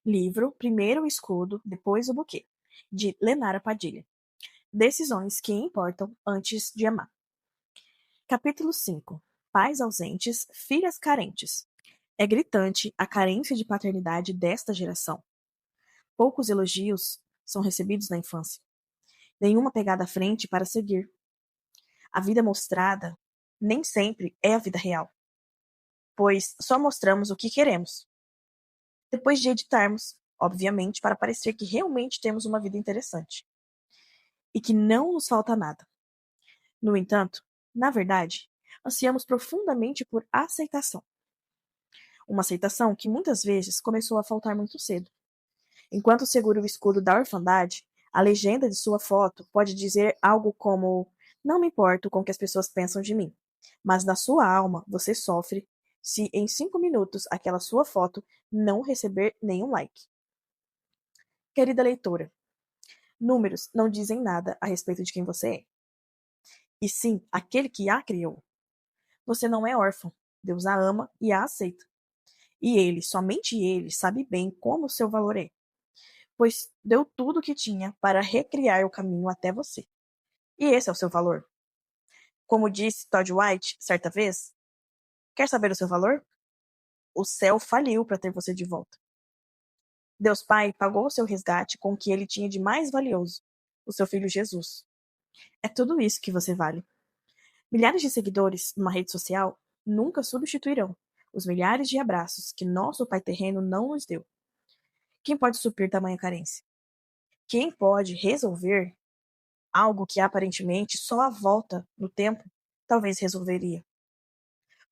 Livro Primeiro o Escudo, depois o Buquê, de Lenara Padilha. Decisões que importam antes de amar. Capítulo 5. Pais ausentes, filhas carentes. É gritante a carência de paternidade desta geração. Poucos elogios são recebidos na infância. Nenhuma pegada à frente para seguir. A vida mostrada nem sempre é a vida real, pois só mostramos o que queremos, depois de editarmos, obviamente, para parecer que realmente temos uma vida interessante e que não nos falta nada. No entanto, na verdade, ansiamos profundamente por aceitação. Uma aceitação que muitas vezes começou a faltar muito cedo. Enquanto segura o escudo da orfandade, a legenda de sua foto pode dizer algo como: não me importo com o que as pessoas pensam de mim, mas na sua alma você sofre se em 5 minutos aquela sua foto não receber nenhum like. Querida leitora, números não dizem nada a respeito de quem você é, e sim aquele que a criou. Você não é órfã, Deus a ama e a aceita. E ele, somente ele, sabe bem como o seu valor é, pois deu tudo o que tinha para recriar o caminho até você. E esse é o seu valor. Como disse Todd White certa vez, quer saber o seu valor? O céu faliu para ter você de volta. Deus Pai pagou o seu resgate com o que ele tinha de mais valioso, o seu filho Jesus. É tudo isso que você vale. Milhares de seguidores numa rede social nunca substituirão os milhares de abraços que nosso Pai terreno não nos deu. Quem pode suprir tamanha carência? Quem pode resolver algo que aparentemente só a volta no tempo talvez resolveria?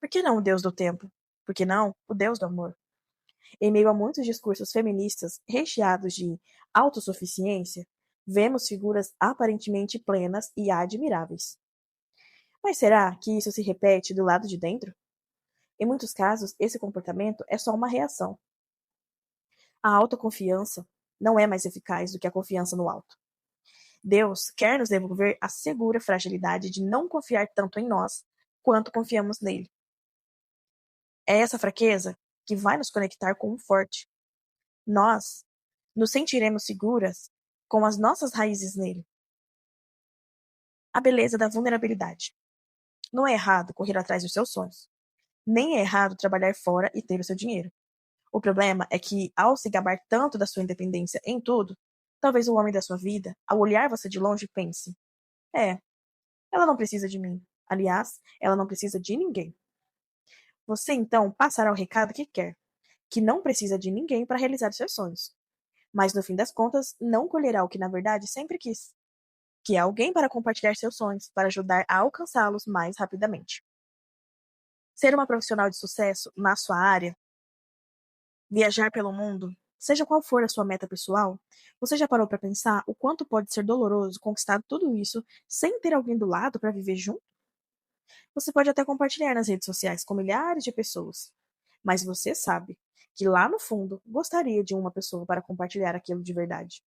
Por que não o Deus do tempo? Por que não o Deus do amor? Em meio a muitos discursos feministas recheados de autossuficiência, vemos figuras aparentemente plenas e admiráveis. Mas será que isso se repete do lado de dentro? Em muitos casos, esse comportamento é só uma reação. A autoconfiança não é mais eficaz do que a confiança no alto. Deus quer nos devolver a segura fragilidade de não confiar tanto em nós quanto confiamos nele. É essa fraqueza que vai nos conectar com o forte. Nós nos sentiremos seguras com as nossas raízes nele. A beleza da vulnerabilidade. Não é errado correr atrás dos seus sonhos. Nem é errado trabalhar fora e ter o seu dinheiro. O problema é que, ao se gabar tanto da sua independência em tudo, talvez o homem da sua vida, ao olhar você de longe, pense: é, ela não precisa de mim. Aliás, ela não precisa de ninguém. Você então passará o recado que quer, que não precisa de ninguém para realizar seus sonhos. Mas no fim das contas, não colherá o que na verdade sempre quis, que é alguém para compartilhar seus sonhos, para ajudar a alcançá-los mais rapidamente. Ser uma profissional de sucesso na sua área, viajar pelo mundo, seja qual for a sua meta pessoal, você já parou para pensar o quanto pode ser doloroso conquistar tudo isso sem ter alguém do lado para viver junto? Você pode até compartilhar nas redes sociais com milhares de pessoas, mas você sabe que lá no fundo gostaria de uma pessoa para compartilhar aquilo de verdade.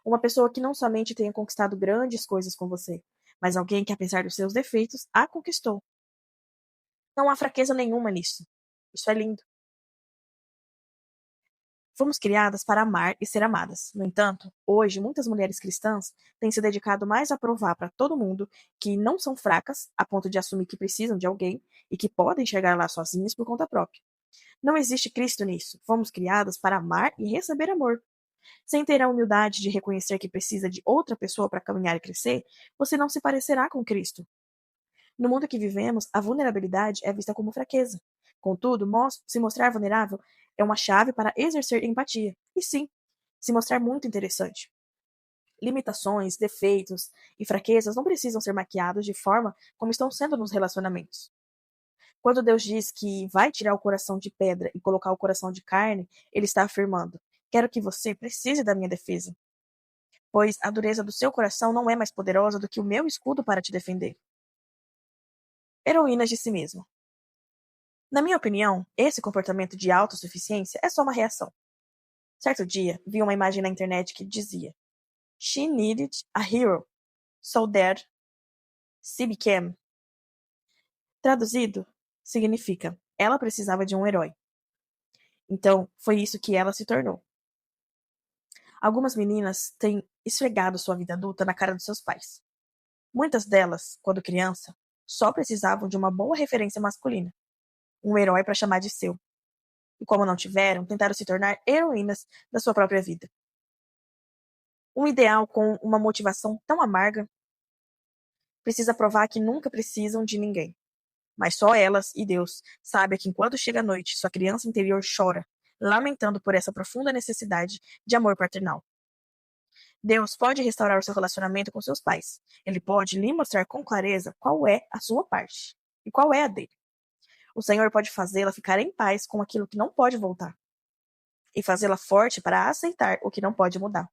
Uma pessoa que não somente tenha conquistado grandes coisas com você, mas alguém que, apesar dos seus defeitos, a conquistou. Não há fraqueza nenhuma nisso. Isso é lindo. Fomos criadas para amar e ser amadas. No entanto, hoje muitas mulheres cristãs têm se dedicado mais a provar para todo mundo que não são fracas, a ponto de assumir que precisam de alguém e que podem chegar lá sozinhas por conta própria. Não existe Cristo nisso. Fomos criadas para amar e receber amor. Sem ter a humildade de reconhecer que precisa de outra pessoa para caminhar e crescer, você não se parecerá com Cristo. No mundo que vivemos, a vulnerabilidade é vista como fraqueza. Contudo, se mostrar vulnerável é uma chave para exercer empatia. E sim, se mostrar muito interessante. Limitações, defeitos e fraquezas não precisam ser maquiados de forma como estão sendo nos relacionamentos. Quando Deus diz que vai tirar o coração de pedra e colocar o coração de carne, ele está afirmando: quero que você precise da minha defesa, pois a dureza do seu coração não é mais poderosa do que o meu escudo para te defender. Heroínas de si mesma. Na minha opinião, esse comportamento de autossuficiência é só uma reação. Certo dia, vi uma imagem na internet que dizia: She needed a hero, so that she became. Traduzido, significa: ela precisava de um herói. Então, foi isso que ela se tornou. Algumas meninas têm esfregado sua vida adulta na cara dos seus pais. Muitas delas, quando criança, só precisavam de uma boa referência masculina, um herói para chamar de seu. E como não tiveram, tentaram se tornar heroínas da sua própria vida. Um ideal com uma motivação tão amarga precisa provar que nunca precisam de ninguém. Mas só elas e Deus sabem que enquanto chega a noite, sua criança interior chora, lamentando por essa profunda necessidade de amor paternal. Deus pode restaurar o seu relacionamento com seus pais. Ele pode lhe mostrar com clareza qual é a sua parte e qual é a dele. O Senhor pode fazê-la ficar em paz com aquilo que não pode voltar e fazê-la forte para aceitar o que não pode mudar.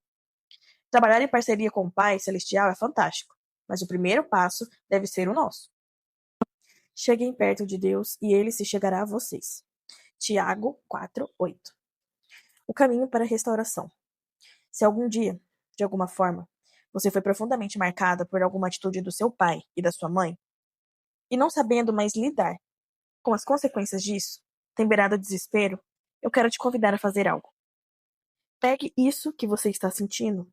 Trabalhar em parceria com o Pai Celestial é fantástico, mas o primeiro passo deve ser o nosso. Cheguem perto de Deus e ele se chegará a vocês. Tiago 4:8. O caminho para a restauração. Se algum dia, de alguma forma, você foi profundamente marcada por alguma atitude do seu pai e da sua mãe, e não sabendo mais lidar com as consequências disso, tem beirado o desespero, eu quero te convidar a fazer algo. Pegue isso que você está sentindo.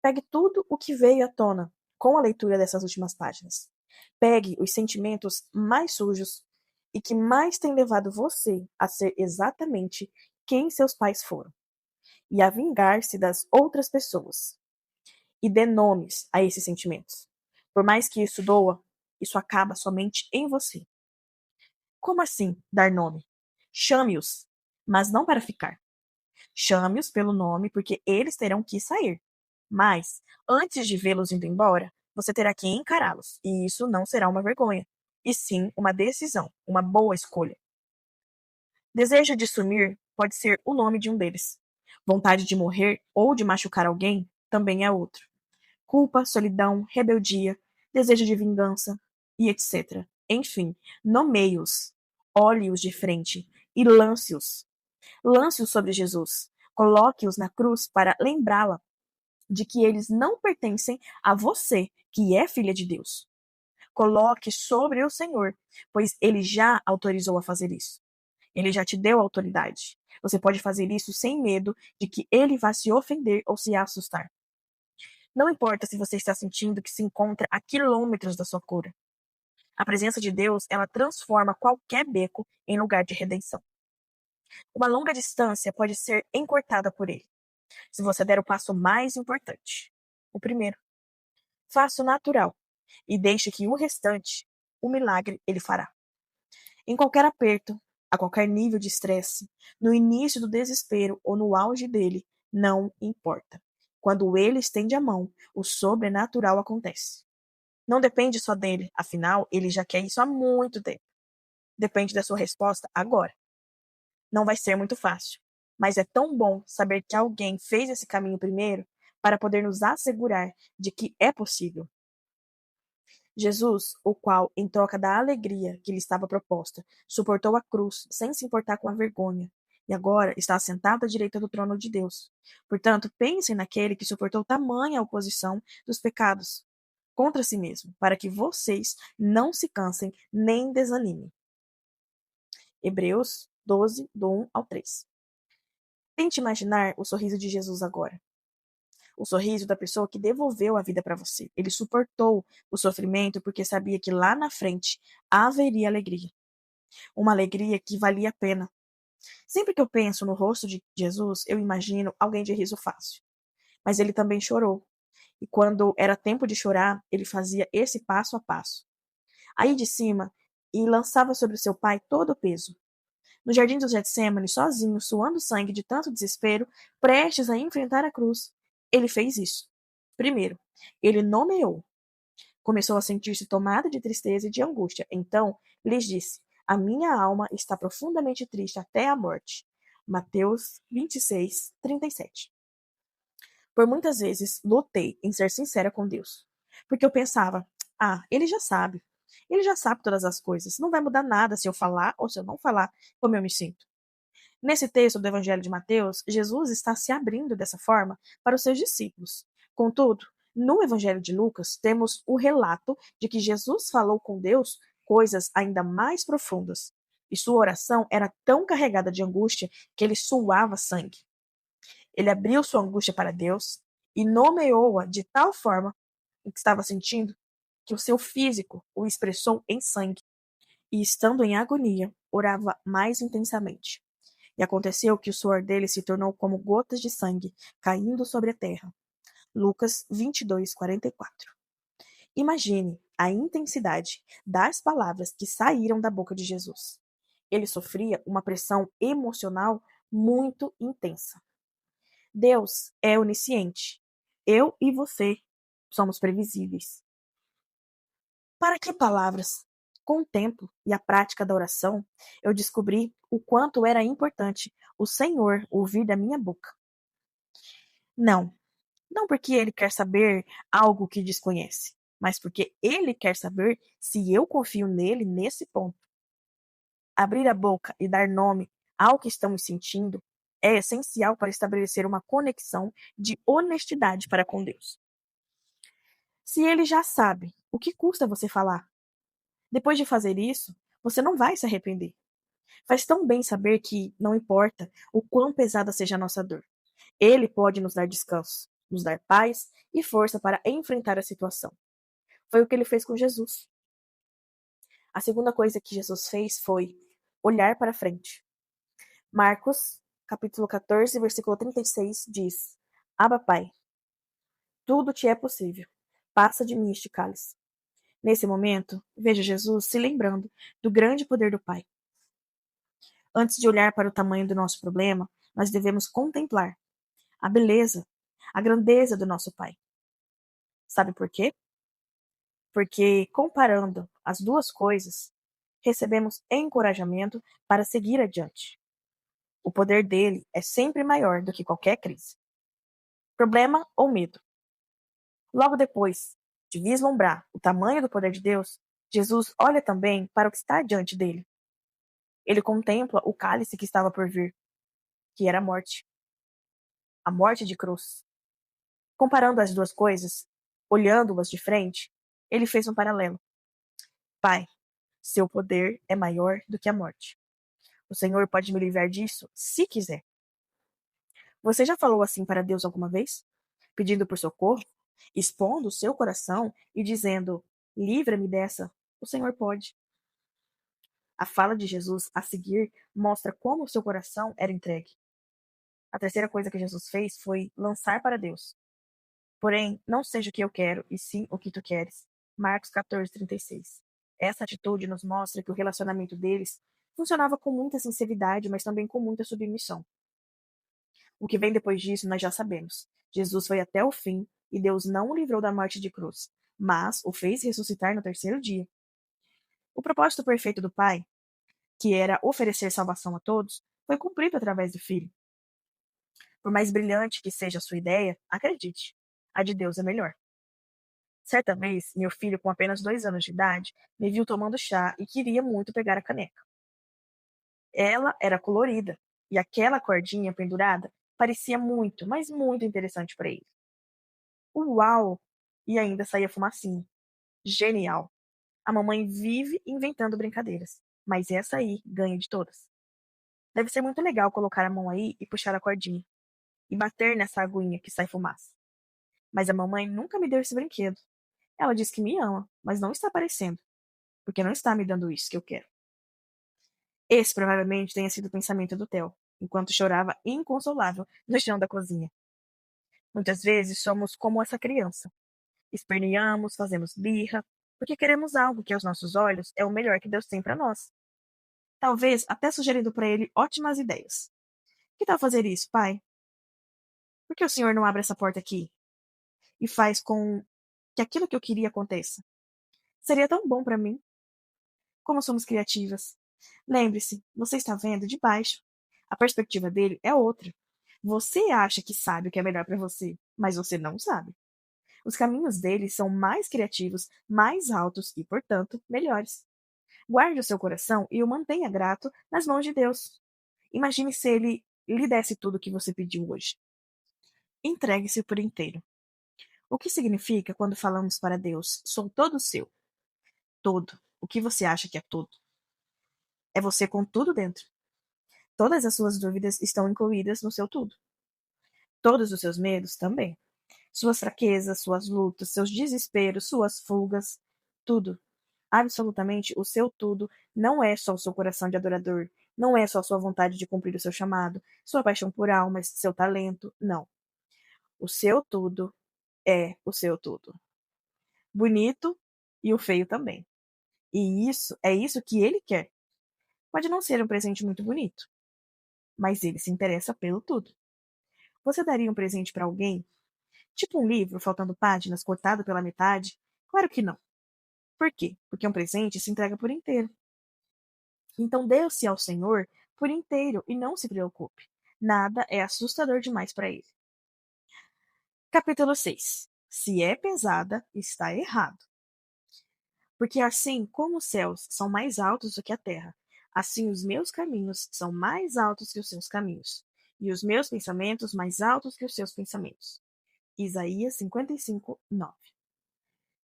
Pegue tudo o que veio à tona com a leitura dessas últimas páginas. Pegue os sentimentos mais sujos e que mais têm levado você a ser exatamente quem seus pais foram e a vingar-se das outras pessoas. E dê nomes a esses sentimentos. Por mais que isso doa, isso acaba somente em você. Como assim dar nome? Chame-os, mas não para ficar. Chame-os pelo nome porque eles terão que sair. Mas, antes de vê-los indo embora, você terá que encará-los, e isso não será uma vergonha, e sim uma decisão, uma boa escolha. Desejo de sumir pode ser o nome de um deles. Vontade de morrer ou de machucar alguém também é outro. Culpa, solidão, rebeldia, desejo de vingança e etc. Enfim, nomeie-os, olhe-os de frente e lance-os. Lance-os sobre Jesus. Coloque-os na cruz para lembrá-la de que eles não pertencem a você, que é filha de Deus. Coloque sobre o Senhor, pois ele já autorizou a fazer isso. Ele já te deu autoridade. Você pode fazer isso sem medo de que ele vá se ofender ou se assustar. Não importa se você está sentindo que se encontra a quilômetros da sua cura. A presença de Deus, ela transforma qualquer beco em lugar de redenção. Uma longa distância pode ser encurtada por ele, se você der o passo mais importante. O primeiro. Faça o natural e deixe que o restante, o milagre, ele fará. Em qualquer aperto, a qualquer nível de estresse, no início do desespero ou no auge dele, não importa. Quando ele estende a mão, o sobrenatural acontece. Não depende só dele, afinal, ele já quer isso há muito tempo. Depende da sua resposta agora. Não vai ser muito fácil, mas é tão bom saber que alguém fez esse caminho primeiro para poder nos assegurar de que é possível. Jesus, o qual, em troca da alegria que lhe estava proposta, suportou a cruz sem se importar com a vergonha, e agora está assentado à direita do trono de Deus. Portanto, pensem naquele que suportou tamanha oposição dos pecados contra si mesmo, para que vocês não se cansem nem desanimem. Hebreus 12, do 1 ao 3. Tente imaginar o sorriso de Jesus agora. O sorriso da pessoa que devolveu a vida para você. Ele suportou o sofrimento porque sabia que lá na frente haveria alegria. Uma alegria que valia a pena. Sempre que eu penso no rosto de Jesus, eu imagino alguém de riso fácil. Mas ele também chorou. E quando era tempo de chorar, ele fazia esse passo a passo. Aí de cima, e lançava sobre o seu pai todo o peso. No jardim do Getsêmani, sozinho, suando sangue de tanto desespero, prestes a enfrentar a cruz, ele fez isso. Primeiro, ele nomeou. Começou a sentir-se tomada de tristeza e de angústia. Então, lhes disse: A minha alma está profundamente triste até a morte. Mateus 26, 37. Por muitas vezes, lutei em ser sincera com Deus. Porque eu pensava: ele já sabe. Ele já sabe todas as coisas. Não vai mudar nada se eu falar ou se eu não falar como eu me sinto. Nesse texto do Evangelho de Mateus, Jesus está se abrindo dessa forma para os seus discípulos. Contudo, no Evangelho de Lucas, temos o relato de que Jesus falou com Deus coisas ainda mais profundas. E sua oração era tão carregada de angústia que ele suava sangue. Ele abriu sua angústia para Deus e nomeou-a de tal forma em que estava sentindo que o seu físico o expressou em sangue, e estando em agonia, orava mais intensamente. E aconteceu que o suor dele se tornou como gotas de sangue caindo sobre a terra. Lucas 22:44. Imagine a intensidade das palavras que saíram da boca de Jesus. Ele sofria uma pressão emocional muito intensa. Deus é onisciente. Eu e você somos previsíveis. Para que palavras? Com o tempo e a prática da oração, eu descobri o quanto era importante o Senhor ouvir da minha boca. Não, não porque ele quer saber algo que desconhece, mas porque ele quer saber se eu confio nele nesse ponto. Abrir a boca e dar nome ao que estamos sentindo é essencial para estabelecer uma conexão de honestidade para com Deus. Se ele já sabe, o que custa você falar? Depois de fazer isso, você não vai se arrepender. Faz tão bem saber que, não importa o quão pesada seja a nossa dor, ele pode nos dar descanso, nos dar paz e força para enfrentar a situação. Foi o que ele fez com Jesus. A segunda coisa que Jesus fez foi olhar para frente. Marcos, capítulo 14, versículo 36, diz: Abba, Pai, tudo te é possível. Passa de mim este cálice. Nesse momento, veja Jesus se lembrando do grande poder do Pai. Antes de olhar para o tamanho do nosso problema, nós devemos contemplar a beleza, a grandeza do nosso Pai. Sabe por quê? Porque, comparando as duas coisas, recebemos encorajamento para seguir adiante. O poder dele é sempre maior do que qualquer crise, problema ou medo. Logo depois de vislumbrar o tamanho do poder de Deus, Jesus olha também para o que está diante dele. Ele contempla o cálice que estava por vir, que era a morte de cruz. Comparando as duas coisas, olhando-as de frente, ele fez um paralelo. Pai, seu poder é maior do que a morte. O Senhor pode me livrar disso se quiser. Você já falou assim para Deus alguma vez? Pedindo por socorro? Expondo o seu coração e dizendo: livra-me dessa? O Senhor pode. A fala de Jesus a seguir mostra como o seu coração era entregue. A terceira coisa que Jesus fez foi lançar para Deus. Porém, não seja o que eu quero, e sim o que tu queres. Marcos 14:36. Essa atitude nos mostra que o relacionamento deles funcionava com muita sinceridade, mas também com muita submissão. O que vem depois disso nós já sabemos. Jesus foi até o fim e Deus não o livrou da morte de cruz, mas o fez ressuscitar no terceiro dia. O propósito perfeito do Pai, que era oferecer salvação a todos, foi cumprido através do Filho. Por mais brilhante que seja a sua ideia, acredite, a de Deus é melhor. Certa vez, meu filho, com apenas 2 anos de idade, me viu tomando chá e queria muito pegar a caneca. Ela era colorida, e aquela cordinha pendurada parecia muito, mas muito interessante para ele. Uau! E ainda saía fumacinha. Genial! A mamãe vive inventando brincadeiras, mas essa aí ganha de todas. Deve ser muito legal colocar a mão aí e puxar a cordinha, e bater nessa aguinha que sai fumaça. Mas a mamãe nunca me deu esse brinquedo. Ela diz que me ama, mas não está aparecendo, porque não está me dando isso que eu quero. Esse provavelmente tenha sido o pensamento do Theo, enquanto chorava inconsolável no chão da cozinha. Muitas vezes somos como essa criança. Esperneamos, fazemos birra, porque queremos algo que aos nossos olhos é o melhor que Deus tem para nós. Talvez até sugerindo para ele ótimas ideias. Que tal fazer isso, pai? Por que o senhor não abre essa porta aqui e faz com que aquilo que eu queria aconteça? Seria tão bom para mim. Como somos criativas. Lembre-se, você está vendo de baixo. A perspectiva dele é outra. Você acha que sabe o que é melhor para você, mas você não sabe. Os caminhos dele são mais criativos, mais altos e, portanto, melhores. Guarde o seu coração e o mantenha grato nas mãos de Deus. Imagine se ele lhe desse tudo o que você pediu hoje. Entregue-se por inteiro. O que significa quando falamos para Deus: sou todo seu? Todo. O que você acha que é todo? É você com tudo dentro. Todas as suas dúvidas estão incluídas no seu tudo. Todos os seus medos também. Suas fraquezas, suas lutas, seus desesperos, suas fugas, tudo. Absolutamente o seu tudo não é só o seu coração de adorador, não é só a sua vontade de cumprir o seu chamado, sua paixão por almas, seu talento, não. O seu tudo é o seu tudo. Bonito e o feio também. E isso é isso que ele quer. Pode não ser um presente muito bonito, mas ele se interessa pelo tudo. Você daria um presente para alguém? Tipo um livro faltando páginas, cortado pela metade? Claro que não. Por quê? Porque um presente se entrega por inteiro. Então dê-se ao Senhor por inteiro e não se preocupe. Nada é assustador demais para ele. Capítulo 6. Se é pesada, está errado. Porque assim como os céus são mais altos do que a terra, assim os meus caminhos são mais altos que os seus caminhos, e os meus pensamentos mais altos que os seus pensamentos. Isaías 55, 9.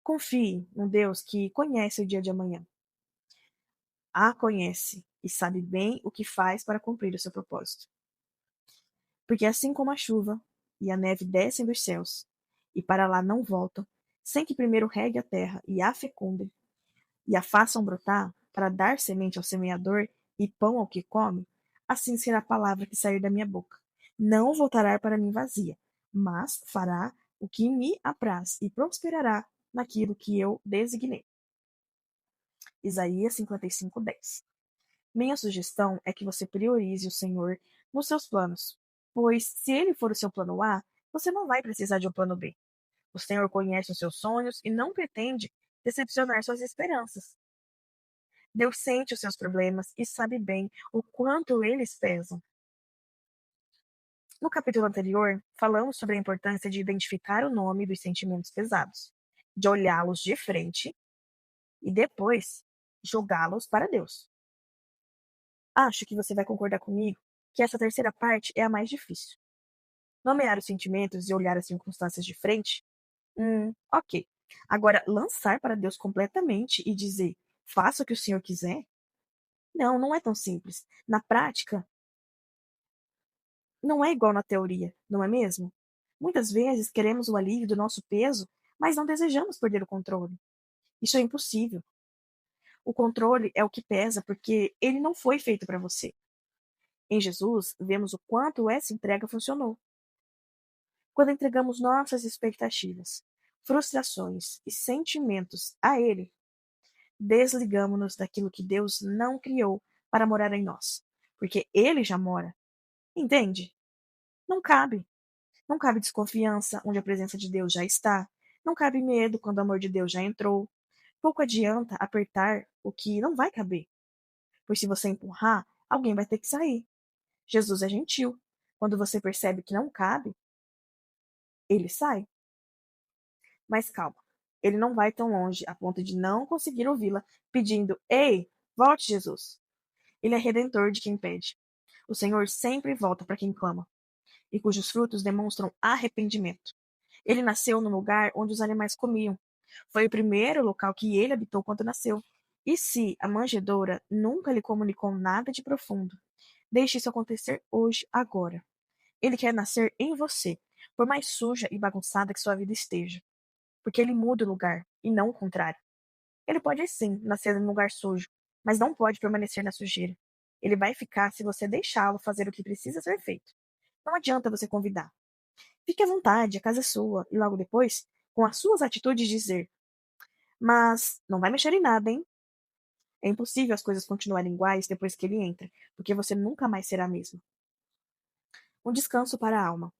Confie no Deus que conhece o dia de amanhã. A conhece e sabe bem o que faz para cumprir o seu propósito. Porque assim como a chuva e a neve descem dos céus e para lá não voltam, sem que primeiro regue a terra e a fecundem, e a façam brotar para dar semente ao semeador e pão ao que come, assim será a palavra que sair da minha boca. Não voltará para mim vazia, mas fará o que me apraz e prosperará naquilo que eu designei. Isaías 55, 10. Minha sugestão é que você priorize o Senhor nos seus planos, pois se ele for o seu plano A, você não vai precisar de um plano B. O Senhor conhece os seus sonhos e não pretende decepcionar suas esperanças. Deus sente os seus problemas e sabe bem o quanto eles pesam. No capítulo anterior, falamos sobre a importância de identificar o nome dos sentimentos pesados, de olhá-los de frente e depois jogá-los para Deus. Acho que você vai concordar comigo que essa terceira parte é a mais difícil. Nomear os sentimentos e olhar as circunstâncias de frente? Ok. Agora, lançar para Deus completamente e dizer, faça o que o Senhor quiser? Não, não é tão simples. Na prática, não é igual na teoria, não é mesmo? Muitas vezes queremos o alívio do nosso peso, mas não desejamos perder o controle. Isso é impossível. O controle é o que pesa porque ele não foi feito para você. Em Jesus, vemos o quanto essa entrega funcionou. Quando entregamos nossas expectativas, frustrações e sentimentos a Ele, desligamos-nos daquilo que Deus não criou para morar em nós, porque Ele já mora. Entende? Não cabe. Não cabe desconfiança onde a presença de Deus já está. Não cabe medo quando o amor de Deus já entrou. Pouco adianta apertar o que não vai caber, pois se você empurrar, alguém vai ter que sair. Jesus é gentil. Quando você percebe que não cabe, ele sai. Mas calma, ele não vai tão longe a ponto de não conseguir ouvi-la pedindo: Ei, volte, Jesus. Ele é redentor de quem pede. O Senhor sempre volta para quem clama, e cujos frutos demonstram arrependimento. Ele nasceu no lugar onde os animais comiam. Foi o primeiro local que ele habitou quando nasceu. E se a manjedoura nunca lhe comunicou nada de profundo, deixe isso acontecer hoje, agora. Ele quer nascer em você, por mais suja e bagunçada que sua vida esteja. Porque ele muda o lugar, e não o contrário. Ele pode sim nascer num lugar sujo, mas não pode permanecer na sujeira. Ele vai ficar se você deixá-lo fazer o que precisa ser feito. Não adianta você convidar. Fique à vontade, a casa é sua, e logo depois, com as suas atitudes, dizer: Mas não vai mexer em nada, hein? É impossível as coisas continuarem iguais depois que ele entra, porque você nunca mais será a mesma. Um descanso para a alma.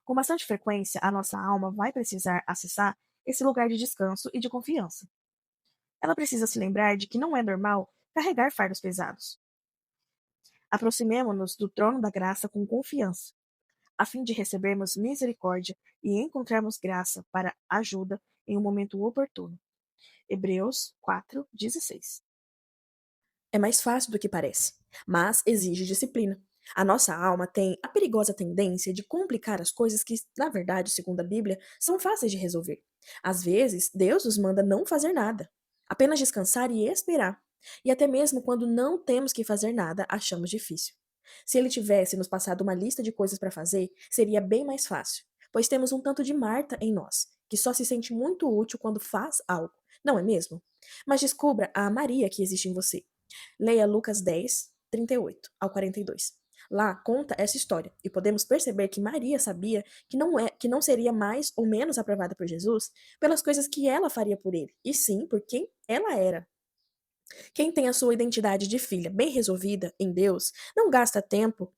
Com bastante frequência, a nossa alma vai precisar acessar esse lugar de descanso e de confiança. Ela precisa se lembrar de que não é normal carregar fardos pesados. Aproximemo-nos do trono da graça com confiança, a fim de recebermos misericórdia e encontrarmos graça para ajuda em um momento oportuno. Hebreus 4:16. É mais fácil do que parece, mas exige disciplina. A nossa alma tem a perigosa tendência de complicar as coisas que, na verdade, segundo a Bíblia, são fáceis de resolver. Às vezes, Deus nos manda não fazer nada, apenas descansar e esperar. E até mesmo quando não temos que fazer nada, achamos difícil. Se ele tivesse nos passado uma lista de coisas para fazer, seria bem mais fácil, pois temos um tanto de Marta em nós, que só se sente muito útil quando faz algo, não é mesmo? Mas descubra a Maria que existe em você. Leia Lucas 10, 38 ao 42. Lá conta essa história e podemos perceber que Maria sabia que não seria mais ou menos aprovada por Jesus pelas coisas que ela faria por ele, e sim por quem ela era. Quem tem a sua identidade de filha bem resolvida em Deus não gasta tempo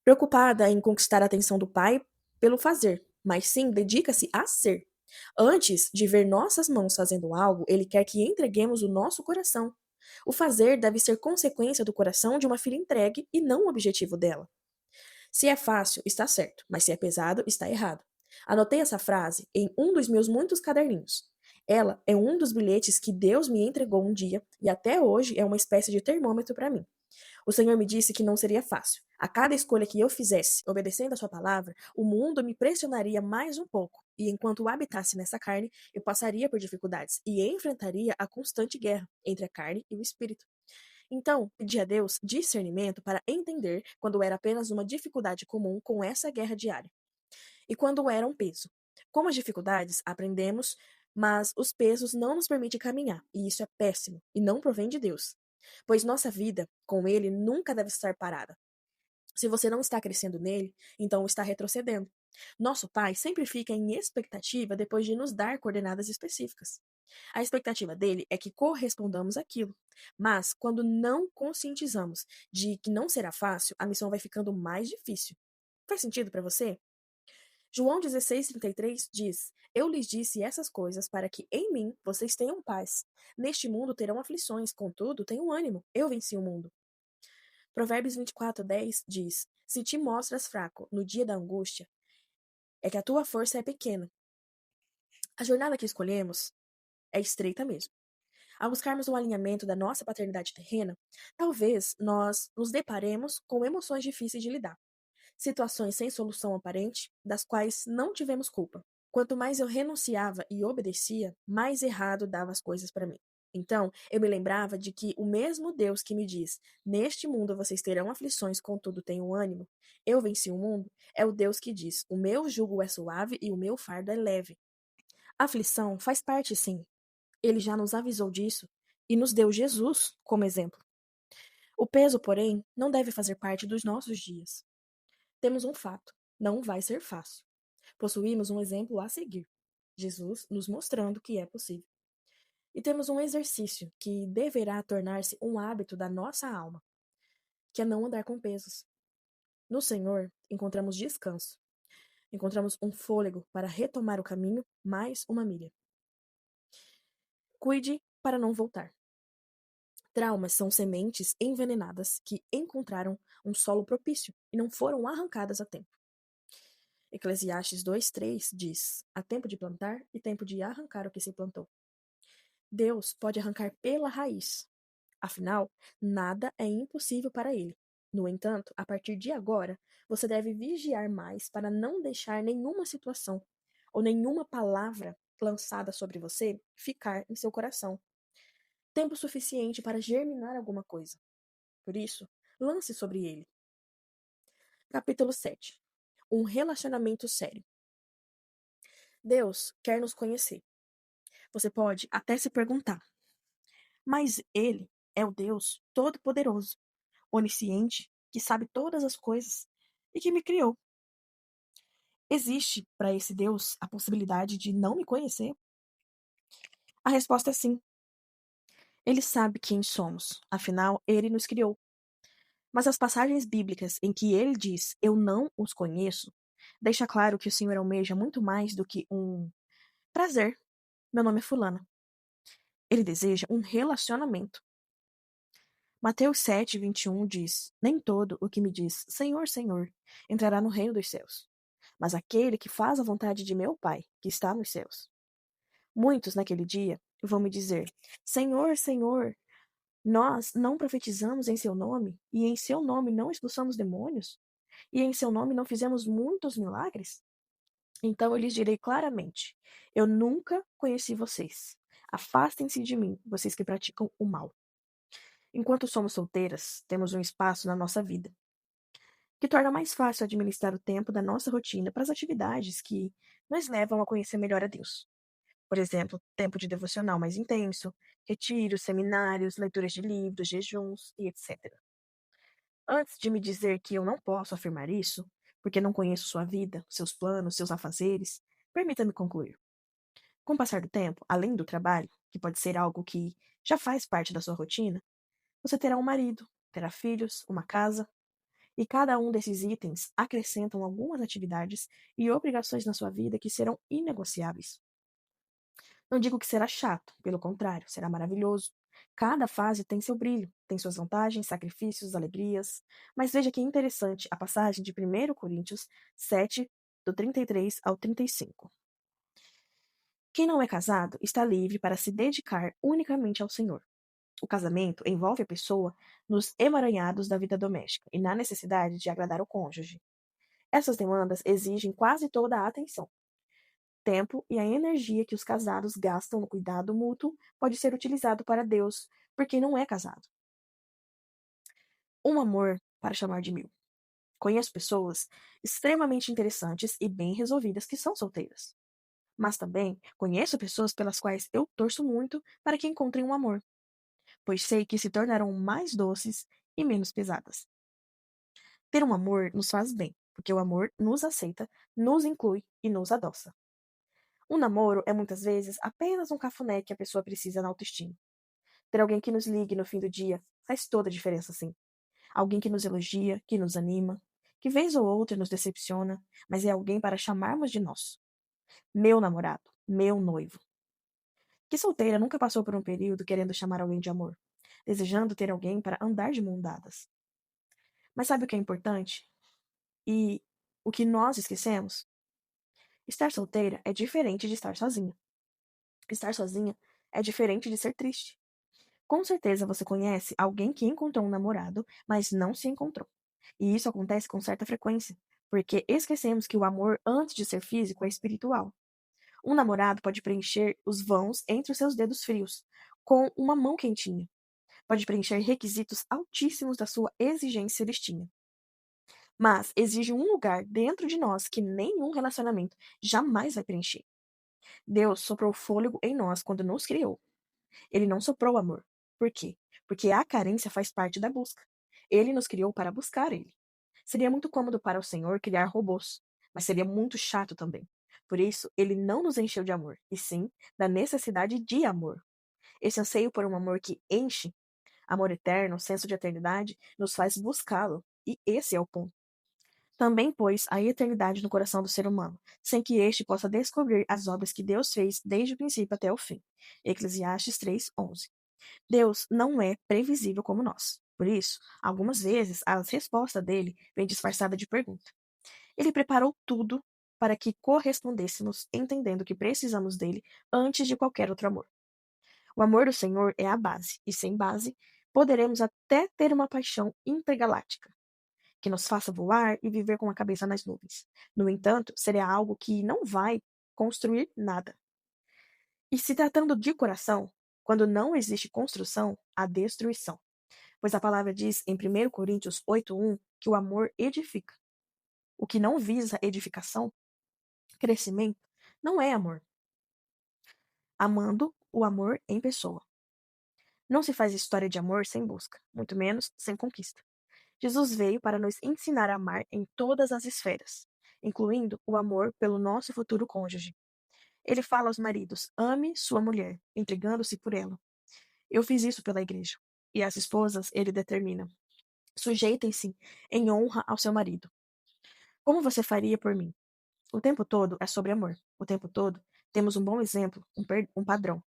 preocupada em conquistar a atenção do pai pelo fazer, mas sim dedica-se a ser. Antes de ver nossas mãos fazendo algo, ele quer que entreguemos o nosso coração. O fazer deve ser consequência do coração de uma filha entregue e não o objetivo dela. Se é fácil, está certo, mas se é pesado, está errado. Anotei essa frase em um dos meus muitos caderninhos. Ela é um dos bilhetes que Deus me entregou um dia e até hoje é uma espécie de termômetro para mim. O Senhor me disse que não seria fácil. A cada escolha que eu fizesse, obedecendo a sua palavra, o mundo me pressionaria mais um pouco, e enquanto habitasse nessa carne, eu passaria por dificuldades e enfrentaria a constante guerra entre a carne e o espírito. Então, pedi a Deus discernimento para entender quando era apenas uma dificuldade comum com essa guerra diária e quando era um peso. Com as dificuldades, aprendemos, mas os pesos não nos permitem caminhar, e isso é péssimo e não provém de Deus, pois nossa vida com Ele nunca deve estar parada. Se você não está crescendo nele, então está retrocedendo. Nosso Pai sempre fica em expectativa depois de nos dar coordenadas específicas. A expectativa dele é que correspondamos àquilo. Mas, quando não conscientizamos de que não será fácil, a missão vai ficando mais difícil. Faz sentido para você? João 16:33 diz: Eu lhes disse essas coisas para que em mim vocês tenham paz. Neste mundo terão aflições, contudo, tenham ânimo. Eu venci o mundo. Provérbios 24:10 diz: Se te mostras fraco no dia da angústia, é que a tua força é pequena. A jornada que escolhemos é estreita mesmo. Ao buscarmos um alinhamento da nossa paternidade terrena, talvez nós nos deparemos com emoções difíceis de lidar, situações sem solução aparente, das quais não tivemos culpa. Quanto mais eu renunciava e obedecia, mais errado dava as coisas para mim. Então, eu me lembrava de que o mesmo Deus que me diz: Neste mundo vocês terão aflições, contudo tenham ânimo, eu venci o mundo, é o Deus que diz: O meu jugo é suave e o meu fardo é leve. A aflição faz parte, sim. Ele já nos avisou disso e nos deu Jesus como exemplo. O peso, porém, não deve fazer parte dos nossos dias. Temos um fato: não vai ser fácil. Possuímos um exemplo a seguir: Jesus nos mostrando que é possível. E temos um exercício que deverá tornar-se um hábito da nossa alma, que é não andar com pesos. No Senhor, encontramos descanso, encontramos um fôlego para retomar o caminho mais uma milha. Cuide para não voltar. Traumas são sementes envenenadas que encontraram um solo propício e não foram arrancadas a tempo. Eclesiastes 2:3 diz: há tempo de plantar e tempo de arrancar o que se plantou. Deus pode arrancar pela raiz. Afinal, nada é impossível para ele. No entanto, a partir de agora, você deve vigiar mais para não deixar nenhuma situação ou nenhuma palavra lançada sobre você ficar em seu coração. Tempo suficiente para germinar alguma coisa. Por isso, lance sobre ele. Capítulo 7. Um relacionamento sério. Deus quer nos conhecer. Você pode até se perguntar: mas ele é o Deus Todo-Poderoso, onisciente, que sabe todas as coisas e que me criou. Existe para esse Deus a possibilidade de não me conhecer? A resposta é sim. Ele sabe quem somos, afinal, ele nos criou. Mas as passagens bíblicas em que ele diz: Eu não os conheço, deixa claro que o Senhor almeja muito mais do que um prazer. Meu nome é Fulana. Ele deseja um relacionamento. Mateus 7:21 diz: Nem todo o que me diz Senhor, Senhor entrará no reino dos céus, mas aquele que faz a vontade de meu Pai, que está nos céus. Muitos naquele dia vão me dizer: Senhor, Senhor, nós não profetizamos em seu nome, e em seu nome não expulsamos demônios, e em seu nome não fizemos muitos milagres? Então eu lhes direi claramente: Eu nunca conheci vocês. Afastem-se de mim, vocês que praticam o mal. Enquanto somos solteiras, temos um espaço na nossa vida. que torna mais fácil administrar o tempo da nossa rotina para as atividades que nos levam a conhecer melhor a Deus. Por exemplo, tempo de devocional mais intenso, retiros, seminários, leituras de livros, jejuns e etc. Antes de me dizer que eu não posso afirmar isso, porque não conheço sua vida, seus planos, seus afazeres, permita-me concluir. Com o passar do tempo, além do trabalho, que pode ser algo que já faz parte da sua rotina, você terá um marido, terá filhos, uma casa, e cada um desses itens acrescentam algumas atividades e obrigações na sua vida que serão inegociáveis. Não digo que será chato, pelo contrário, será maravilhoso. Cada fase tem seu brilho, tem suas vantagens, sacrifícios, alegrias. Mas veja que interessante a passagem de 1 Coríntios 7, do 33 ao 35. Quem não é casado está livre para se dedicar unicamente ao Senhor. O casamento envolve a pessoa nos emaranhados da vida doméstica e na necessidade de agradar o cônjuge. Essas demandas exigem quase toda a atenção. Tempo e a energia que os casados gastam no cuidado mútuo pode ser utilizado para Deus, por quem não é casado. Um amor para chamar de mil. Conheço pessoas extremamente interessantes e bem resolvidas que são solteiras. Mas também conheço pessoas pelas quais eu torço muito para que encontrem um amor, pois sei que se tornarão mais doces e menos pesadas. Ter um amor nos faz bem, porque o amor nos aceita, nos inclui e nos adoça. Um namoro é muitas vezes apenas um cafuné que a pessoa precisa na autoestima. Ter alguém que nos ligue no fim do dia faz toda a diferença, sim. Alguém que nos elogia, que nos anima, que vez ou outra nos decepciona, mas é alguém para chamarmos de nosso. Meu namorado, meu noivo. Que solteira nunca passou por um período querendo chamar alguém de amor, desejando ter alguém para andar de mão dadas. Mas sabe o que é importante? E o que nós esquecemos? Estar solteira é diferente de estar sozinha. Estar sozinha é diferente de ser triste. Com certeza você conhece alguém que encontrou um namorado, mas não se encontrou. E isso acontece com certa frequência, porque esquecemos que o amor, antes de ser físico, é espiritual. Um namorado pode preencher os vãos entre os seus dedos frios, com uma mão quentinha. Pode preencher requisitos altíssimos da sua exigência listinha. Mas exige um lugar dentro de nós que nenhum relacionamento jamais vai preencher. Deus soprou fôlego em nós quando nos criou. Ele não soprou amor. Por quê? Porque a carência faz parte da busca. Ele nos criou para buscar ele. Seria muito cômodo para o Senhor criar robôs, mas seria muito chato também. Por isso, ele não nos encheu de amor, e sim da necessidade de amor. Esse anseio por um amor que enche, amor eterno, senso de eternidade, nos faz buscá-lo. E esse é o ponto. Também pôs a eternidade no coração do ser humano, sem que este possa descobrir as obras que Deus fez desde o princípio até o fim. Eclesiastes 3:11. Deus não é previsível como nós. Por isso, algumas vezes a resposta dele vem disfarçada de pergunta. Ele preparou tudo para que correspondêssemos entendendo que precisamos dele antes de qualquer outro amor. O amor do Senhor é a base, e sem base, poderemos até ter uma paixão intergaláctica que nos faça voar e viver com a cabeça nas nuvens. No entanto, seria algo que não vai construir nada. E se tratando de coração, quando não existe construção, há destruição. Pois a palavra diz em 1 Coríntios 8:1 que o amor edifica. O que não visa edificação, crescimento, não é amor. Amando o amor em pessoa. Não se faz história de amor sem busca, muito menos sem conquista. Jesus veio para nos ensinar a amar em todas as esferas, incluindo o amor pelo nosso futuro cônjuge. Ele fala aos maridos: ame sua mulher, entregando-se por ela. Eu fiz isso pela igreja. E as esposas, ele determina: sujeitem-se em honra ao seu marido. Como você faria por mim? O tempo todo é sobre amor. O tempo todo temos um bom exemplo, um padrão.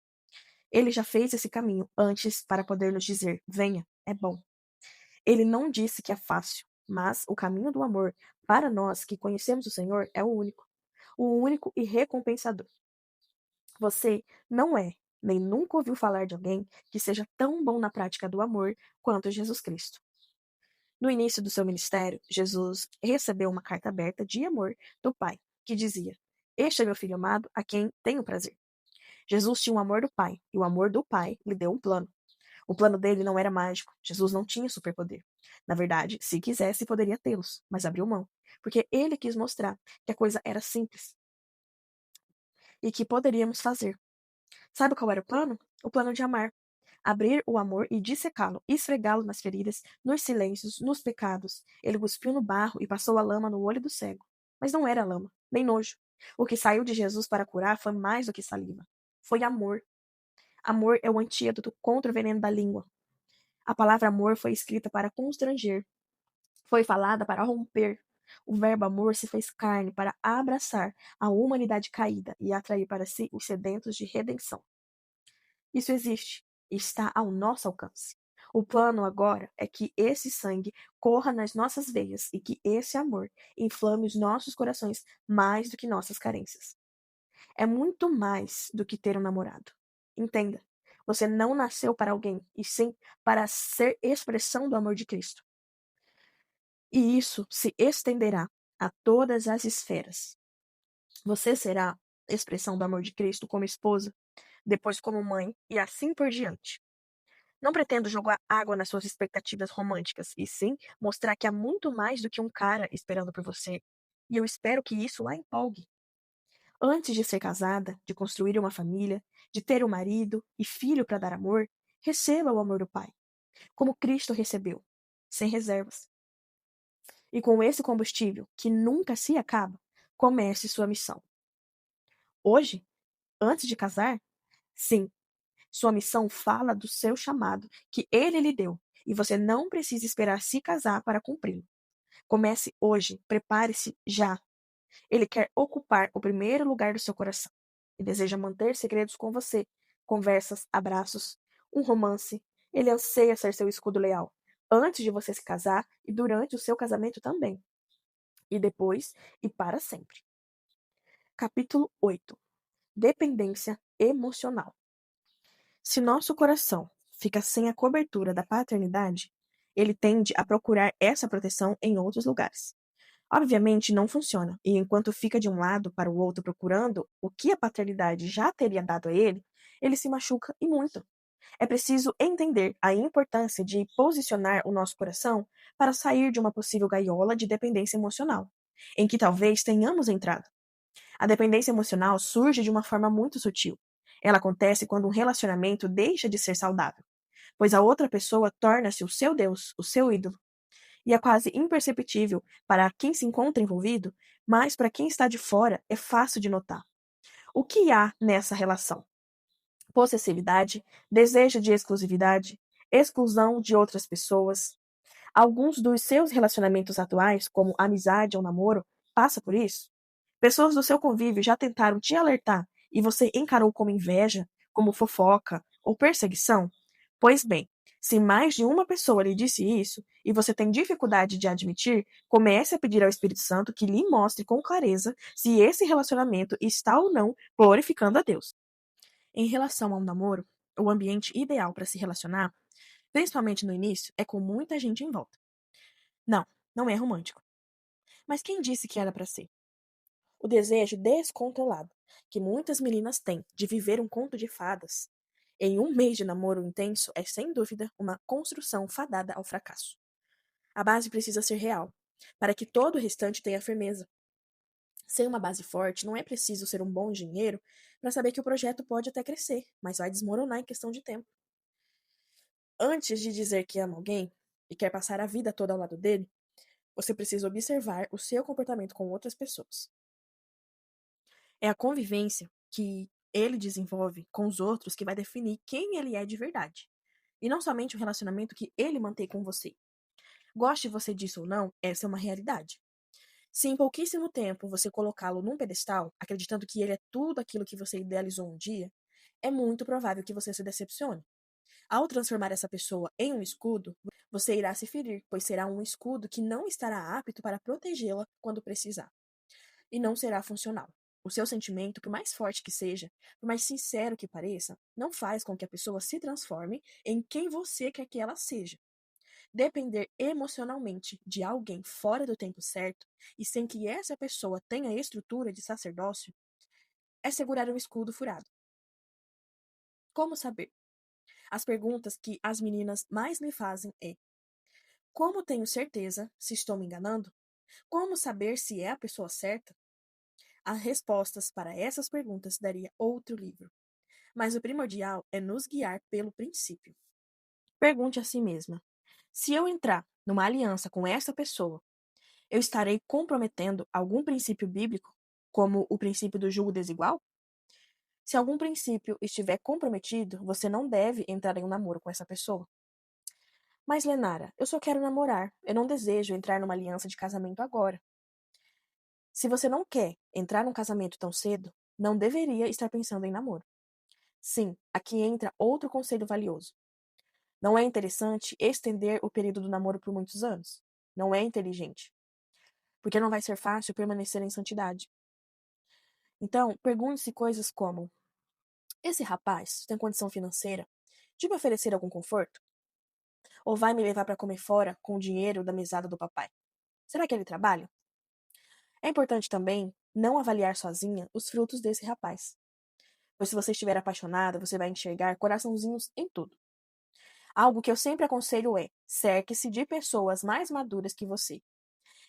Ele já fez esse caminho antes para poder nos dizer: venha, é bom. Ele não disse que é fácil, mas o caminho do amor para nós que conhecemos o Senhor é o único e recompensador. Você não é, nem nunca ouviu falar de alguém que seja tão bom na prática do amor quanto Jesus Cristo. No início do seu ministério, Jesus recebeu uma carta aberta de amor do Pai, que dizia: Este é meu filho amado, a quem tenho prazer. Jesus tinha o amor do Pai, e o amor do Pai lhe deu um plano. O plano dele não era mágico. Jesus não tinha superpoder. Na verdade, se quisesse, poderia tê-los, mas abriu mão, porque ele quis mostrar que a coisa era simples e que poderíamos fazer. Sabe qual era o plano? O plano de amar. Abrir o amor e dissecá-lo, esfregá-lo nas feridas, nos silêncios, nos pecados. Ele cuspiu no barro e passou a lama no olho do cego. Mas não era lama, nem nojo. O que saiu de Jesus para curar foi mais do que saliva. Foi amor. Amor é o antídoto contra o veneno da língua. A palavra amor foi escrita para constranger, foi falada para romper. O verbo amor se fez carne para abraçar a humanidade caída e atrair para si os sedentos de redenção. Isso existe e está ao nosso alcance. O plano agora é que esse sangue corra nas nossas veias e que esse amor inflame os nossos corações mais do que nossas carências. É muito mais do que ter um namorado. Entenda, você não nasceu para alguém, e sim para ser expressão do amor de Cristo. E isso se estenderá a todas as esferas. Você será expressão do amor de Cristo como esposa, depois como mãe e assim por diante. Não pretendo jogar água nas suas expectativas românticas, e sim mostrar que há muito mais do que um cara esperando por você. E eu espero que isso a empolgue. Antes de ser casada, de construir uma família, de ter um marido e filho para dar amor, receba o amor do Pai, como Cristo recebeu, sem reservas. E com esse combustível, que nunca se acaba, comece sua missão. Hoje, antes de casar, sim, sua missão fala do seu chamado, que ele lhe deu, e você não precisa esperar se casar para cumpri-lo. Comece hoje, prepare-se já. Ele quer ocupar o primeiro lugar do seu coração e deseja manter segredos com você, conversas, abraços, um romance. Ele anseia ser seu escudo leal, antes de você se casar e durante o seu casamento também, e depois e para sempre. Capítulo 8. Dependência emocional. Se nosso coração fica sem a cobertura da paternidade, ele tende a procurar essa proteção em outros lugares. Obviamente não funciona, e enquanto fica de um lado para o outro procurando o que a paternidade já teria dado a ele, ele se machuca e muito. É preciso entender a importância de posicionar o nosso coração para sair de uma possível gaiola de dependência emocional, em que talvez tenhamos entrado. A dependência emocional surge de uma forma muito sutil. Ela acontece quando um relacionamento deixa de ser saudável, pois a outra pessoa torna-se o seu Deus, o seu ídolo. E é quase imperceptível para quem se encontra envolvido, mas para quem está de fora é fácil de notar. O que há nessa relação? Possessividade, desejo de exclusividade, exclusão de outras pessoas. Alguns dos seus relacionamentos atuais, como amizade ou namoro, passa por isso? Pessoas do seu convívio já tentaram te alertar e você encarou como inveja, como fofoca ou perseguição? Pois bem, se mais de uma pessoa lhe disse isso e você tem dificuldade de admitir, comece a pedir ao Espírito Santo que lhe mostre com clareza se esse relacionamento está ou não glorificando a Deus. Em relação ao namoro, o ambiente ideal para se relacionar, principalmente no início, é com muita gente em volta. Não, não é romântico. Mas quem disse que era para ser? O desejo descontrolado que muitas meninas têm de viver um conto de fadas em um mês de namoro intenso é, sem dúvida, uma construção fadada ao fracasso. A base precisa ser real, para que todo o restante tenha firmeza. Sem uma base forte, não é preciso ser um bom engenheiro para saber que o projeto pode até crescer, mas vai desmoronar em questão de tempo. Antes de dizer que ama alguém e quer passar a vida toda ao lado dele, você precisa observar o seu comportamento com outras pessoas. É a convivência que ele desenvolve com os outros que vai definir quem ele é de verdade. E não somente o relacionamento que ele mantém com você. Goste você disso ou não, essa é uma realidade. Se em pouquíssimo tempo você colocá-lo num pedestal, acreditando que ele é tudo aquilo que você idealizou um dia, é muito provável que você se decepcione. Ao transformar essa pessoa em um escudo, você irá se ferir, pois será um escudo que não estará apto para protegê-la quando precisar. E não será funcional. O seu sentimento, por mais forte que seja, por mais sincero que pareça, não faz com que a pessoa se transforme em quem você quer que ela seja. Depender emocionalmente de alguém fora do tempo certo e sem que essa pessoa tenha estrutura de sacerdócio é segurar um escudo furado. Como saber? As perguntas que as meninas mais me fazem é: como tenho certeza se estou me enganando? Como saber se é a pessoa certa? As respostas para essas perguntas daria outro livro, mas o primordial é nos guiar pelo princípio. Pergunte a si mesma: se eu entrar numa aliança com essa pessoa, eu estarei comprometendo algum princípio bíblico, como o princípio do jugo desigual? Se algum princípio estiver comprometido, você não deve entrar em um namoro com essa pessoa. Mas, Lenara, eu só quero namorar. Eu não desejo entrar numa aliança de casamento agora. Se você não quer entrar num casamento tão cedo, não deveria estar pensando em namoro. Sim, aqui entra outro conselho valioso. Não é interessante estender o período do namoro por muitos anos. Não é inteligente. Porque não vai ser fácil permanecer em santidade. Então, pergunte-se coisas como: esse rapaz tem condição financeira de me oferecer algum conforto? Ou vai me levar para comer fora com o dinheiro da mesada do papai? Será que ele trabalha? É importante também não avaliar sozinha os frutos desse rapaz. Pois se você estiver apaixonada, você vai enxergar coraçãozinhos em tudo. Algo que eu sempre aconselho é: cerque-se de pessoas mais maduras que você.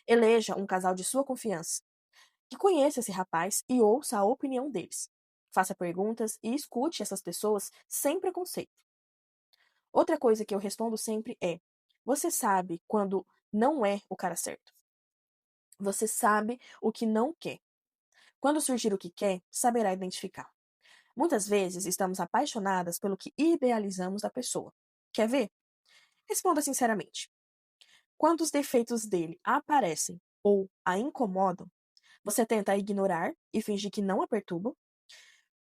Eleja um casal de sua confiança, que conheça esse rapaz e ouça a opinião deles. Faça perguntas e escute essas pessoas sem preconceito. Outra coisa que eu respondo sempre é: você sabe quando não é o cara certo. Você sabe o que não quer. Quando surgir o que quer, saberá identificar. Muitas vezes estamos apaixonadas pelo que idealizamos da pessoa. Quer ver? Responda sinceramente. Quando os defeitos dele aparecem ou a incomodam, você tenta ignorar e fingir que não a perturbam,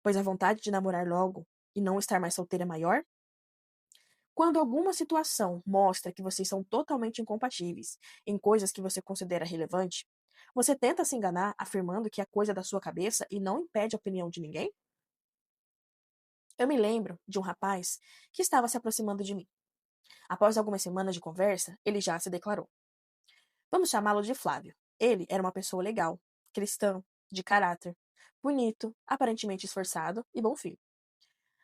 pois a vontade de namorar logo e não estar mais solteira é maior? Quando alguma situação mostra que vocês são totalmente incompatíveis em coisas que você considera relevante, você tenta se enganar afirmando que é coisa da sua cabeça e não impede a opinião de ninguém? Eu me lembro de um rapaz que estava se aproximando de mim. Após algumas semanas de conversa, ele já se declarou. Vamos chamá-lo de Flávio. Ele era uma pessoa legal, cristã, de caráter, bonito, aparentemente esforçado e bom filho.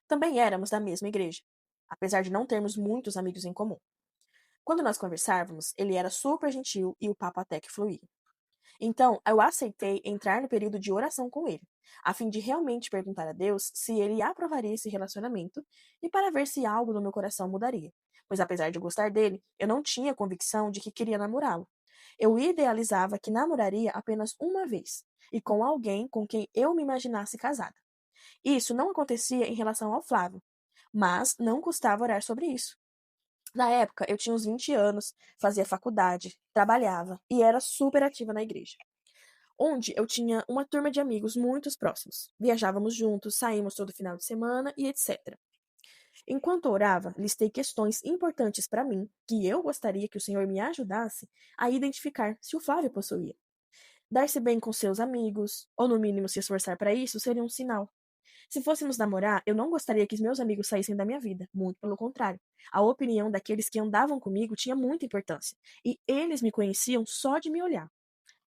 Também éramos da mesma igreja, apesar de não termos muitos amigos em comum. Quando nós conversávamos, ele era super gentil e o papo até que fluía. Então, eu aceitei entrar no período de oração com ele, a fim de realmente perguntar a Deus se ele aprovaria esse relacionamento e para ver se algo no meu coração mudaria. Pois apesar de gostar dele, eu não tinha convicção de que queria namorá-lo. Eu idealizava que namoraria apenas uma vez, e com alguém com quem eu me imaginasse casada. Isso não acontecia em relação ao Flávio, mas não custava orar sobre isso. Na época, eu tinha uns 20 anos, fazia faculdade, trabalhava e era super ativa na igreja, onde eu tinha uma turma de amigos muito próximos. Viajávamos juntos, saímos todo final de semana e etc. Enquanto orava, listei questões importantes para mim que eu gostaria que o Senhor me ajudasse a identificar se o Flávio possuía. Dar-se bem com seus amigos, ou no mínimo se esforçar para isso, seria um sinal. Se fôssemos namorar, eu não gostaria que os meus amigos saíssem da minha vida, muito pelo contrário. A opinião daqueles que andavam comigo tinha muita importância, e eles me conheciam só de me olhar.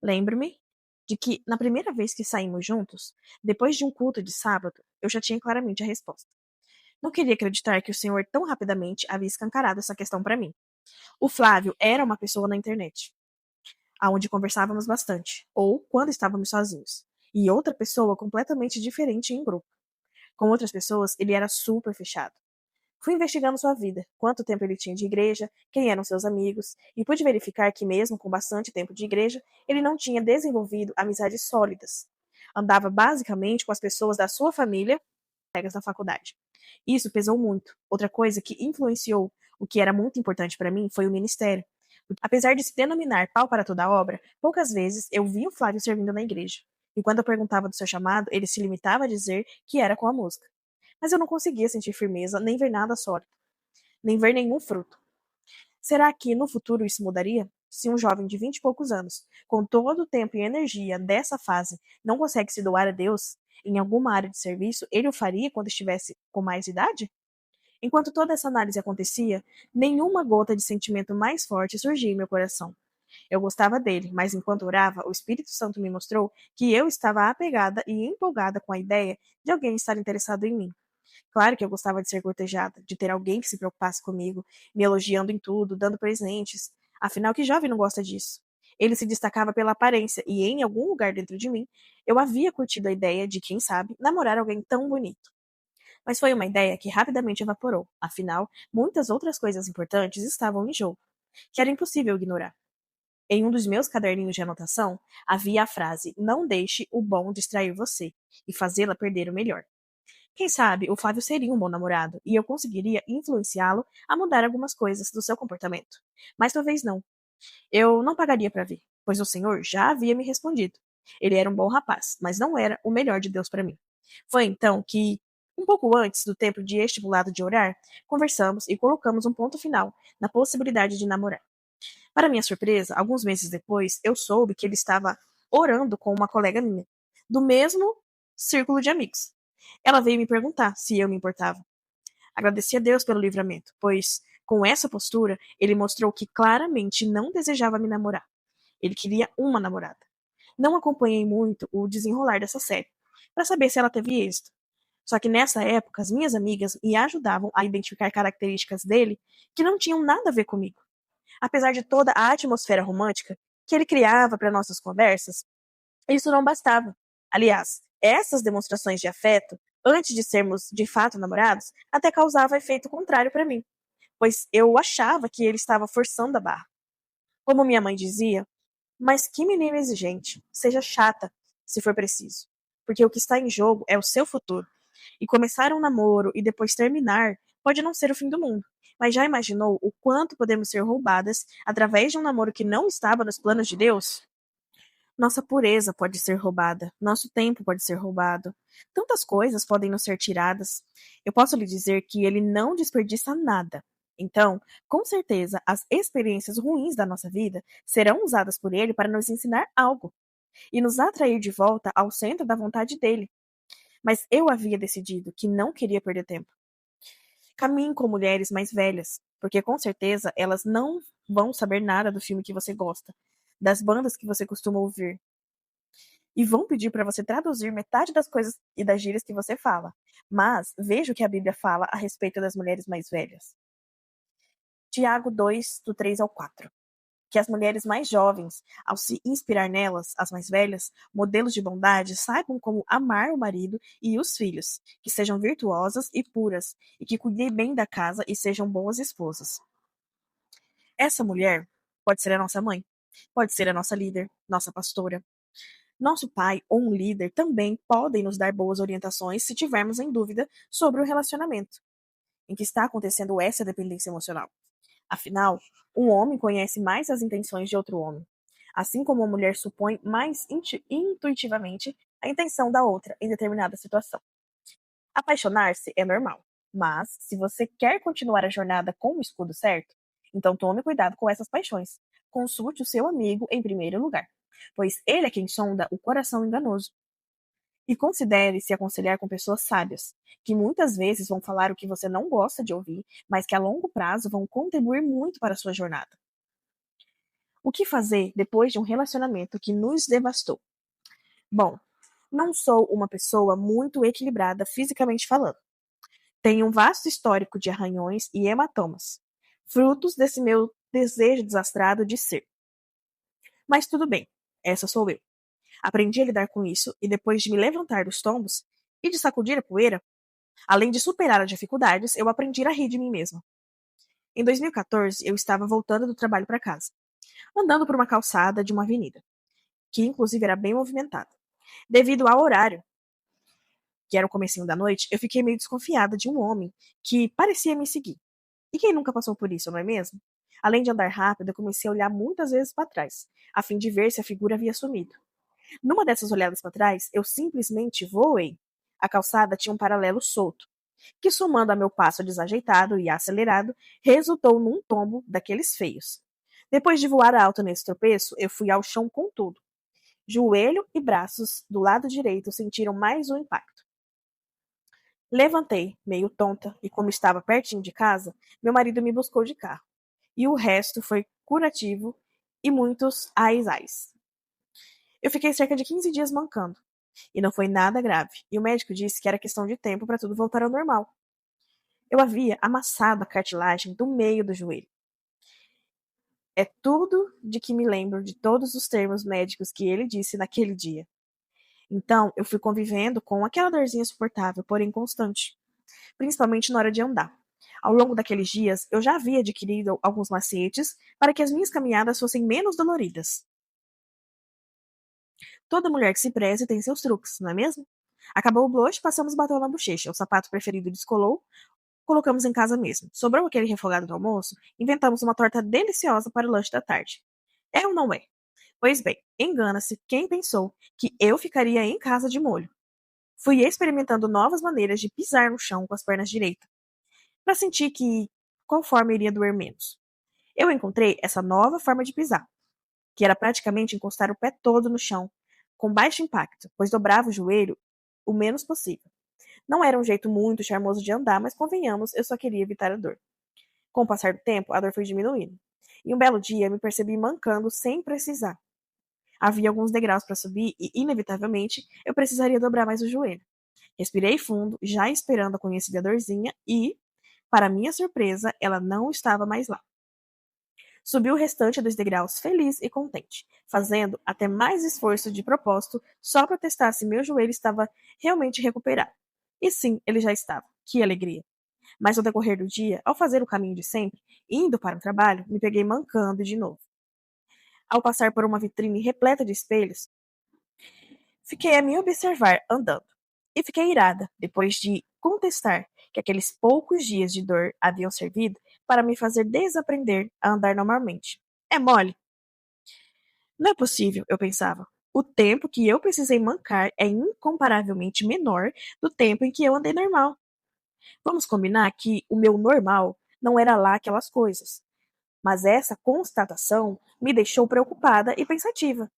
Lembro-me de que, na primeira vez que saímos juntos, depois de um culto de sábado, eu já tinha claramente a resposta. Não queria acreditar que o senhor tão rapidamente havia escancarado essa questão para mim. O Flávio era uma pessoa na internet, aonde conversávamos bastante, ou quando estávamos sozinhos, e outra pessoa completamente diferente em grupo. Com outras pessoas, ele era super fechado. Fui investigando sua vida, quanto tempo ele tinha de igreja, quem eram seus amigos, e pude verificar que, mesmo com bastante tempo de igreja, ele não tinha desenvolvido amizades sólidas. Andava basicamente com as pessoas da sua família, colegas da faculdade. Isso pesou muito. Outra coisa que influenciou o que era muito importante para mim foi o ministério. Apesar de se denominar pau para toda a obra, poucas vezes eu vi o Flávio servindo na igreja. E quando eu perguntava do seu chamado, ele se limitava a dizer que era com a música. Mas eu não conseguia sentir firmeza, nem ver nada sólido, nem ver nenhum fruto. Será que no futuro isso mudaria? Se um jovem de 20 e poucos anos, com todo o tempo e energia dessa fase, não consegue se doar a Deus em alguma área de serviço, ele o faria quando estivesse com mais idade? Enquanto toda essa análise acontecia, nenhuma gota de sentimento mais forte surgia em meu coração. Eu gostava dele, mas enquanto orava, o Espírito Santo me mostrou que eu estava apegada e empolgada com a ideia de alguém estar interessado em mim. Claro que eu gostava de ser cortejada, de ter alguém que se preocupasse comigo, me elogiando em tudo, dando presentes. Afinal, que jovem não gosta disso? Ele se destacava pela aparência e, em algum lugar dentro de mim, eu havia curtido a ideia de, quem sabe, namorar alguém tão bonito. Mas foi uma ideia que rapidamente evaporou. Afinal, muitas outras coisas importantes estavam em jogo, que era impossível ignorar. Em um dos meus caderninhos de anotação, havia a frase: "Não deixe o bom distrair você e fazê-la perder o melhor." Quem sabe o Flávio seria um bom namorado e eu conseguiria influenciá-lo a mudar algumas coisas do seu comportamento. Mas talvez não. Eu não pagaria para ver, pois o Senhor já havia me respondido. Ele era um bom rapaz, mas não era o melhor de Deus para mim. Foi então que, um pouco antes do tempo de estipulado de orar, conversamos e colocamos um ponto final na possibilidade de namorar. Para minha surpresa, alguns meses depois, eu soube que ele estava orando com uma colega minha, do mesmo círculo de amigos. Ela veio me perguntar se eu me importava. Agradeci a Deus pelo livramento, pois, com essa postura, ele mostrou que claramente não desejava me namorar. Ele queria uma namorada. Não acompanhei muito o desenrolar dessa série, para saber se ela teve êxito. Só que nessa época, as minhas amigas me ajudavam a identificar características dele que não tinham nada a ver comigo. Apesar de toda a atmosfera romântica que ele criava para nossas conversas, isso não bastava. Aliás, essas demonstrações de afeto, antes de sermos de fato namorados, até causavam efeito contrário para mim, pois eu achava que ele estava forçando a barra. Como minha mãe dizia, mas que menina exigente, seja chata, se for preciso, porque o que está em jogo é o seu futuro. E começar um namoro e depois terminar pode não ser o fim do mundo. Mas já imaginou o quanto podemos ser roubadas através de um namoro que não estava nos planos de Deus? Nossa pureza pode ser roubada, nosso tempo pode ser roubado. Tantas coisas podem nos ser tiradas. Eu posso lhe dizer que ele não desperdiça nada. Então, com certeza, as experiências ruins da nossa vida serão usadas por ele para nos ensinar algo e nos atrair de volta ao centro da vontade dele. Mas eu havia decidido que não queria perder tempo. Caminhe com mulheres mais velhas, porque com certeza elas não vão saber nada do filme que você gosta, das bandas que você costuma ouvir, e vão pedir para você traduzir metade das coisas e das gírias que você fala. Mas veja o que a Bíblia fala a respeito das mulheres mais velhas. Tiago 2, do 3 ao 4. Que as mulheres mais jovens, ao se inspirar nelas, as mais velhas, modelos de bondade, saibam como amar o marido e os filhos, que sejam virtuosas e puras, e que cuidem bem da casa e sejam boas esposas. Essa mulher pode ser a nossa mãe, pode ser a nossa líder, nossa pastora. Nosso pai ou um líder também podem nos dar boas orientações se tivermos em dúvida sobre o relacionamento em que está acontecendo essa dependência emocional. Afinal, um homem conhece mais as intenções de outro homem, assim como uma mulher supõe mais intuitivamente a intenção da outra em determinada situação. Apaixonar-se é normal, mas se você quer continuar a jornada com o escudo certo, então tome cuidado com essas paixões. Consulte o seu amigo em primeiro lugar, pois ele é quem sonda o coração enganoso. E considere se aconselhar com pessoas sábias, que muitas vezes vão falar o que você não gosta de ouvir, mas que a longo prazo vão contribuir muito para a sua jornada. O que fazer depois de um relacionamento que nos devastou? Bom, não sou uma pessoa muito equilibrada fisicamente falando. Tenho um vasto histórico de arranhões e hematomas, frutos desse meu desejo desastrado de ser. Mas tudo bem, essa sou eu. Aprendi a lidar com isso e depois de me levantar dos tombos e de sacudir a poeira, além de superar as dificuldades, eu aprendi a rir de mim mesma. Em 2014, eu estava voltando do trabalho para casa, andando por uma calçada de uma avenida, que inclusive era bem movimentada. Devido ao horário, que era o comecinho da noite, eu fiquei meio desconfiada de um homem que parecia me seguir. E quem nunca passou por isso, não é mesmo? Além de andar rápido, eu comecei a olhar muitas vezes para trás, a fim de ver se a figura havia sumido. Numa dessas olhadas para trás, eu simplesmente voei. A calçada tinha um paralelo solto, que somando a meu passo desajeitado e acelerado, resultou num tombo daqueles feios. Depois de voar alto nesse tropeço, eu fui ao chão com tudo. Joelho e braços do lado direito sentiram mais um impacto. Levantei, meio tonta, e como estava pertinho de casa, meu marido me buscou de carro. E o resto foi curativo e muitos ais ais. Eu fiquei cerca de 15 dias mancando. E não foi nada grave, e o médico disse que era questão de tempo para tudo voltar ao normal. Eu havia amassado a cartilagem do meio do joelho. É tudo de que me lembro de todos os termos médicos que ele disse naquele dia. Então, eu fui convivendo com aquela dorzinha suportável, porém constante, principalmente na hora de andar. Ao longo daqueles dias, eu já havia adquirido alguns macetes para que as minhas caminhadas fossem menos doloridas. Toda mulher que se preze tem seus truques, não é mesmo? Acabou o blush, passamos batom na bochecha, o sapato preferido descolou, colocamos em casa mesmo. Sobrou aquele refogado do almoço, inventamos uma torta deliciosa para o lanche da tarde. É ou não é? Pois bem, engana-se quem pensou que eu ficaria em casa de molho. Fui experimentando novas maneiras de pisar no chão com as pernas direitas, para sentir que qual forma iria doer menos. Eu encontrei essa nova forma de pisar, que era praticamente encostar o pé todo no chão, com baixo impacto, pois dobrava o joelho o menos possível. Não era um jeito muito charmoso de andar, mas convenhamos, eu só queria evitar a dor. Com o passar do tempo, a dor foi diminuindo. E um belo dia me percebi mancando sem precisar. Havia alguns degraus para subir e, inevitavelmente, eu precisaria dobrar mais o joelho. Respirei fundo, já esperando a conhecida dorzinha, e, para minha surpresa, ela não estava mais lá. Subi o restante dos degraus feliz e contente, fazendo até mais esforço de propósito só para testar se meu joelho estava realmente recuperado. E sim, ele já estava. Que alegria! Mas ao decorrer do dia, ao fazer o caminho de sempre, indo para o trabalho, me peguei mancando de novo. Ao passar por uma vitrine repleta de espelhos, fiquei a me observar andando. E fiquei irada, depois de contestar que aqueles poucos dias de dor haviam servido para me fazer desaprender a andar normalmente. É mole? Não é possível, eu pensava. O tempo que eu precisei mancar é incomparavelmente menor do tempo em que eu andei normal. Vamos combinar que o meu normal não era lá aquelas coisas. Mas essa constatação me deixou preocupada e pensativa.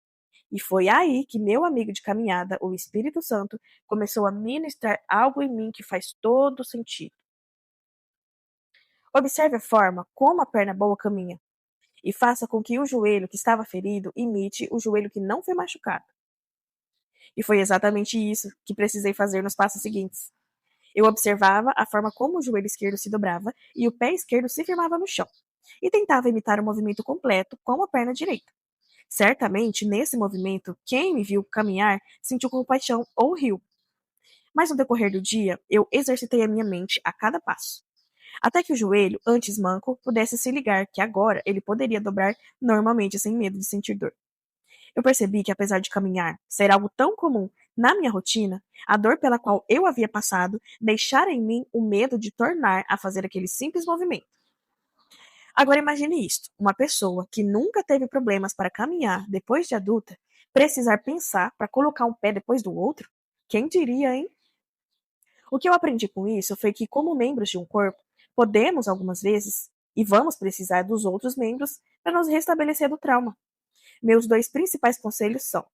E foi aí que meu amigo de caminhada, o Espírito Santo, começou a ministrar algo em mim que faz todo sentido. Observe a forma como a perna boa caminha e faça com que o joelho que estava ferido imite o joelho que não foi machucado. E foi exatamente isso que precisei fazer nos passos seguintes. Eu observava a forma como o joelho esquerdo se dobrava e o pé esquerdo se firmava no chão, e tentava imitar o movimento completo com a perna direita. Certamente, nesse movimento, quem me viu caminhar sentiu compaixão ou riu. Mas no decorrer do dia, eu exercitei a minha mente a cada passo, até que o joelho, antes manco, pudesse se ligar que agora ele poderia dobrar normalmente sem medo de sentir dor. Eu percebi que, apesar de caminhar ser algo tão comum na minha rotina, a dor pela qual eu havia passado deixara em mim o medo de tornar a fazer aquele simples movimento. Agora imagine isto: uma pessoa que nunca teve problemas para caminhar depois de adulta, precisar pensar para colocar um pé depois do outro? Quem diria, hein? O que eu aprendi com isso foi que, como membros de um corpo, podemos, algumas vezes, e vamos precisar dos outros membros para nos restabelecer do trauma. Meus dois principais conselhos são: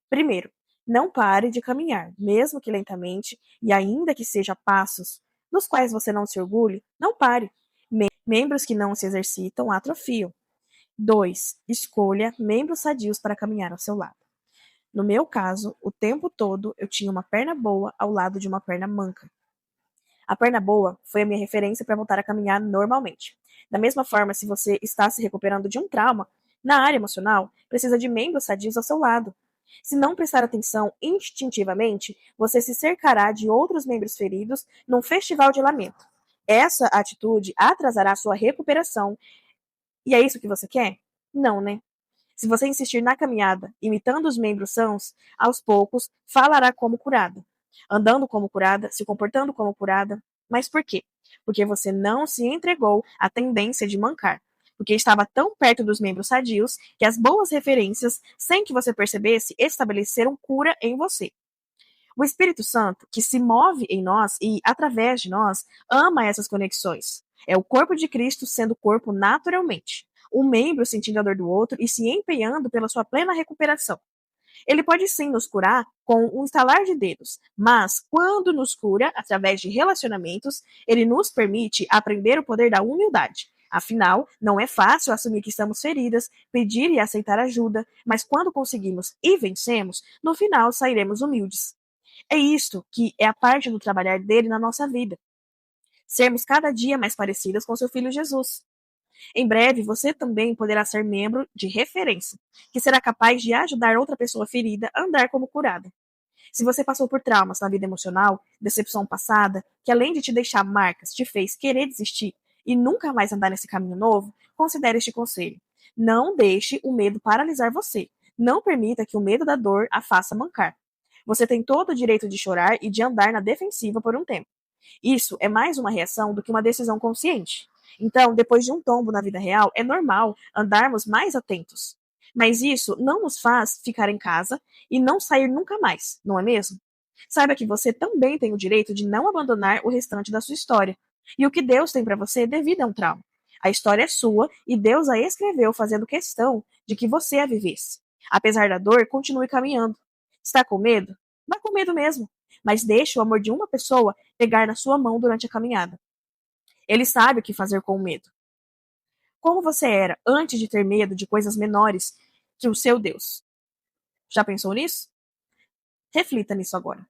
primeiro, não pare de caminhar, mesmo que lentamente, e ainda que seja passos dos quais você não se orgulhe, não pare. Membros que não se exercitam atrofiam. 2. Escolha membros sadios para caminhar ao seu lado. No meu caso, o tempo todo eu tinha uma perna boa ao lado de uma perna manca. A perna boa foi a minha referência para voltar a caminhar normalmente. Da mesma forma, se você está se recuperando de um trauma, na área emocional, precisa de membros sadios ao seu lado. Se não prestar atenção instintivamente, você se cercará de outros membros feridos num festival de lamento. Essa atitude atrasará sua recuperação. E é isso que você quer? Não, né? Se você insistir na caminhada, imitando os membros sãos, aos poucos falará como curada, andando como curada, se comportando como curada. Mas por quê? Porque você não se entregou à tendência de mancar, porque estava tão perto dos membros sadios que as boas referências, sem que você percebesse, estabeleceram cura em você. O Espírito Santo, que se move em nós e através de nós, ama essas conexões. É o corpo de Cristo sendo corpo naturalmente. Um membro sentindo a dor do outro e se empenhando pela sua plena recuperação. Ele pode sim nos curar com um estalar de dedos, mas quando nos cura através de relacionamentos, ele nos permite aprender o poder da humildade, Afinal, não é fácil assumir que estamos feridas, pedir e aceitar ajuda, mas quando conseguimos e vencemos, no final sairemos humildes. É isto que é a parte do trabalhar dele na nossa vida. Sermos cada dia mais parecidas com seu filho Jesus. Em breve, você também poderá ser membro de referência, que será capaz de ajudar outra pessoa ferida a andar como curada. Se você passou por traumas na vida emocional, decepção passada, que além de te deixar marcas, te fez querer desistir e nunca mais andar nesse caminho novo, considere este conselho. Não deixe o medo paralisar você. Não permita que o medo da dor a faça mancar. Você tem todo o direito de chorar e de andar na defensiva por um tempo. Isso é mais uma reação do que uma decisão consciente. Então, depois de um tombo na vida real, é normal andarmos mais atentos. Mas isso não nos faz ficar em casa e não sair nunca mais, não é mesmo? Saiba que você também tem o direito de não abandonar o restante da sua história. E o que Deus tem para você devido a um trauma. A história é sua e Deus a escreveu fazendo questão de que você a vivesse. Apesar da dor, continue caminhando. Está com medo? Vá com medo mesmo. Mas deixe o amor de uma pessoa pegar na sua mão durante a caminhada. Ele sabe o que fazer com o medo. Como você era antes de ter medo de coisas menores que o seu Deus? Já pensou nisso? Reflita nisso agora.